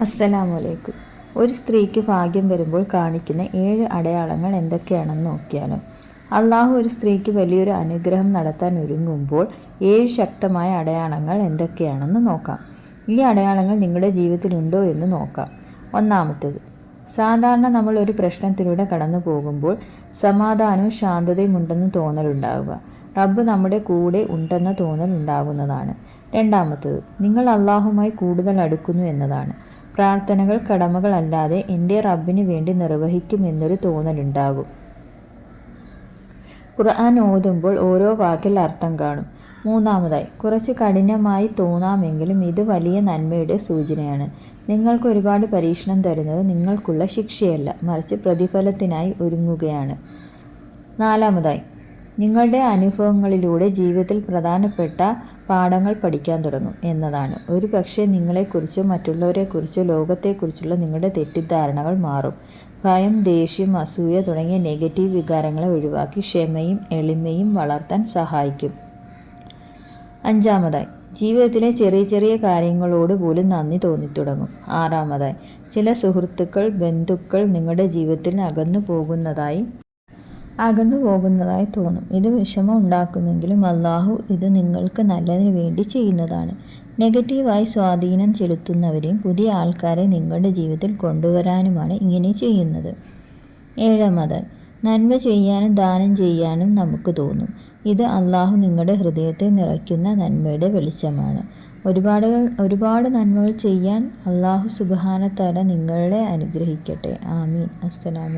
അസ്സലാമലൈക്കും. ഒരു സ്ത്രീക്ക് ഭാഗ്യം വരുമ്പോൾ കാണിക്കുന്ന 7 അടയാളങ്ങൾ എന്തൊക്കെയാണെന്ന് നോക്കിയാലോ. അള്ളാഹു ഒരു സ്ത്രീക്ക് വലിയൊരു അനുഗ്രഹം നടത്താൻ ഒരുങ്ങുമ്പോൾ 7 ശക്തമായ അടയാളങ്ങൾ എന്തൊക്കെയാണെന്ന് നോക്കാം. ഈ അടയാളങ്ങൾ നിങ്ങളുടെ ജീവിതത്തിലുണ്ടോ എന്ന് നോക്കാം. ഒന്നാമത്തേത്, സാധാരണ നമ്മൾ ഒരു പ്രശ്നത്തിലൂടെ കടന്നു പോകുമ്പോൾ സമാധാനവും ശാന്തതയും ഉണ്ടെന്ന് തോന്നലുണ്ടാവുക. റബ്ബ് നമ്മുടെ കൂടെ ഉണ്ടെന്ന തോന്നൽ ഉണ്ടാകുന്നതാണ്. രണ്ടാമത്തേത്, നിങ്ങൾ അള്ളാഹുമായി കൂടുതൽ അടുക്കുന്നു എന്നതാണ്. പ്രാർത്ഥനകൾ കടമകളല്ലാതെ എൻ്റെ റബ്ബിന് വേണ്ടി നിർവഹിക്കുമെന്നൊരു തോന്നലുണ്ടാകും. ഖുർആൻ ഓതുമ്പോൾ ഓരോ വാക്കിൽ അർത്ഥം കാണും. മൂന്നാമതായി, കുറച്ച് കഠിനമായി തോന്നാമെങ്കിലും ഇത് വലിയ നന്മയുടെ സൂചനയാണ്. നിങ്ങൾക്ക് ഒരുപാട് പരീക്ഷണം തരുന്നത് നിങ്ങൾക്കുള്ള ശിക്ഷയല്ല, മറിച്ച് പ്രതിഫലത്തിനായി ഒരുങ്ങുകയാണ്. നാലാമതായി, നിങ്ങളുടെ അനുഭവങ്ങളിലൂടെ ജീവിതത്തിൽ പ്രധാനപ്പെട്ട പാഠങ്ങൾ പഠിക്കാൻ തുടങ്ങും എന്നതാണ്. ഒരു പക്ഷേ നിങ്ങളെക്കുറിച്ചോ മറ്റുള്ളവരെക്കുറിച്ചോ ലോകത്തെക്കുറിച്ചുള്ള നിങ്ങളുടെ തെറ്റിദ്ധാരണകൾ മാറും. ഭയം, ദേഷ്യം, അസൂയ തുടങ്ങിയ നെഗറ്റീവ് വികാരങ്ങളെ ഒഴിവാക്കി ക്ഷമയും എളിമയും വളർത്താൻ സഹായിക്കും. അഞ്ചാമതായി, ജീവിതത്തിലെ ചെറിയ ചെറിയ കാര്യങ്ങളോട് പോലും നന്ദി തോന്നിത്തുടങ്ങും. ആറാമതായി, ചില സുഹൃത്തുക്കൾ, ബന്ധുക്കൾ നിങ്ങളുടെ ജീവിതത്തിൽ അകന്നു പോകുന്നതായി തോന്നും. ഇത് വിഷമം ഉണ്ടാക്കുമെങ്കിലും അള്ളാഹു ഇത് നിങ്ങൾക്ക് നല്ലതിന് വേണ്ടി ചെയ്യുന്നതാണ്. നെഗറ്റീവായി സ്വാധീനം ചെലുത്തുന്നവരെയും പുതിയ ആൾക്കാരെ നിങ്ങളുടെ ജീവിതത്തിൽ കൊണ്ടുവരാനുമാണ് ഇങ്ങനെ ചെയ്യുന്നത്. ഏഴാമതായി, നന്മ ചെയ്യാനും ദാനം ചെയ്യാനും നമുക്ക് തോന്നും. ഇത് അള്ളാഹു നിങ്ങളുടെ ഹൃദയത്തെ നിറയ്ക്കുന്ന നന്മയുടെ വെളിച്ചമാണ്. ഒരുപാട് നന്മകൾ ചെയ്യാൻ അള്ളാഹു സുബ്ഹാനഹു തആല നിങ്ങളെ അനുഗ്രഹിക്കട്ടെ. ആമീൻ. അസ്സലാമു